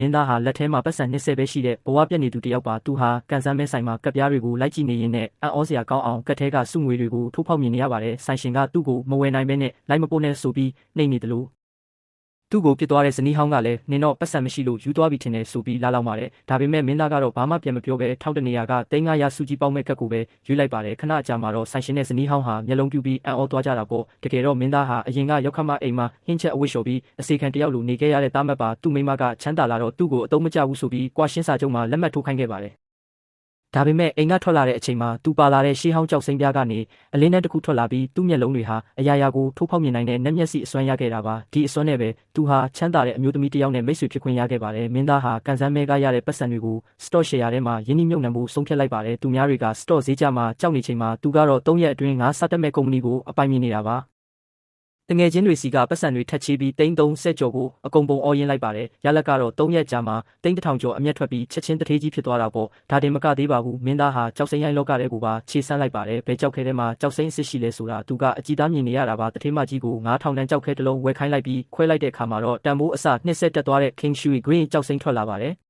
မင်းသားဟာလက်ထဲမှာပတ်စံ20ပဲရှိတဲ့ဘဝပြက်နေသူတယောက်ပါသူဟာကန်ဆန်းမဲဆိုင်မှာကပ်ပြားတွေကိုလိုက်ကြည့်နေရင်းနဲ့အံ့ဩစရာကောင်းအောင်ကတ်ထဲကစုငွေတွေကိုထိုးဖောက်မြင်နေရပါတယ်ဆိုင်ရှင်ကသူ့ကိုမဝယ်နိုင်ဘဲနဲ့လိုက်မပို့နဲ့ဆိုပြီးနှိပ်နေတယ်လို့သူ့ကိုပြစ်သွားတဲ့ဇနီးဟောင်းကလည်းနင်တော့ပတ်စံမရှိလို့ယူသွားပြီထင်တယ်ဆိုပြီးလာလောက်ပါတယ်ဒါပေမဲ့မင်းသားကတော့ဘာမှပြန်မပြောဘဲထောက်တနေရက300စုကြီးပေါက်မဲ့ကတ်ကိုပဲရွေးလိုက်ပါတယ်ခဏအကြာမှာတော့ဆိုင်ရှင်နဲ့ဇနီးဟောင်းဟာမျက်လုံးပြူပြီးအံ့ဩသွားကြတာပေါ့တကယ်တော့မင်းသားဟာအရင်ကရောက်ခမအိမ်မှာဟင်းချက်အဝတ်လျှော်ပြီးအစီခံတယောက်လိုနေခဲ့ရတဲ့တားမတ်ပါသူ့မိမကချမ်းသာလာတော့သူ့ကိုအတုံးမကျဘူးဆိုပြီးကွာရှင်းစာချုပ်မှာလက်မှတ်ထိုးခိုင်းခဲ့ပါတယ်ဒါပေမဲ့အိမ်ကထွက်လာတဲ့အချိန်မှာသူပါလာတဲ့ရှေးဟောင်းကြောက်စိမ့်ပြားကနေအလင်းနဲ့တစ်ခုထွက်လာပြီးသူ့မျက်လုံးတွေဟာအရာရာကိုထိုးဖောက်မြင်နိုင်တဲ့နက်မျက်စိအစွမ်းရခဲ့တာပါဒီအစွမ်းနဲ့ပဲသူဟာချမ်းသာတဲ့အမျိုးသမီးတစ်ယောက်နဲ့မိတ်ဆွေဖြစ်ခွင့်ရခဲ့ပါတယ်မင်းသားဟာကန်ဆန်းမဲကရတဲ့ပတ်စံတွေကို stock share ထဲမှာယင်းနှိမ့်မြုပ်နှံဖို့ဆုံးဖြတ်လိုက်ပါတယ်သူများတွေက stock ဈေးကျမှာကြောက်နေချိန်မှာသူကတော့3ရက်အတွင်းငါစတက်မဲ့ကုမ္ပဏီကိုအပိုင်မြင်နေတာပါတငယ်ချင်းတွေစီကပတ်စံတွေထက်ချေးပြီး330ကျော်ကိုအကုန်ပုံအော်ရင်းလိုက်ပါတယ်ရလက်ကတော့3ရက်ကြာမှ1000ကျော်အမျက်ထွက်ပြီးချက်ချင်းတထေးကြီးဖြစ်သွားတာပေါ့ဒါတင်မကသေးပါဘူးမင်းသားဟာကြောက်စိမ့်ရိုင်းလောကတဲ့ကိုပါခြေဆန်းလိုက်ပါတယ်ဘဲကြောက်ခဲထဲမှာကြောက်စိမ့်အစ်စ်ရှိလဲဆိုတာသူကအကြည်သားမြင်နေရတာပါတထေးမကြီးကို9000တန်ကြောက်ခဲတစ်လုံးဝယ်ခိုင်းလိုက်ပြီးခွဲလိုက်တဲ့အခါမှာတော့တန်ဖိုးအစနှစ်ဆက်တက်သွားတဲ့ King Shui Green ကြောက်စိမ့်ထွက်လာပါတယ်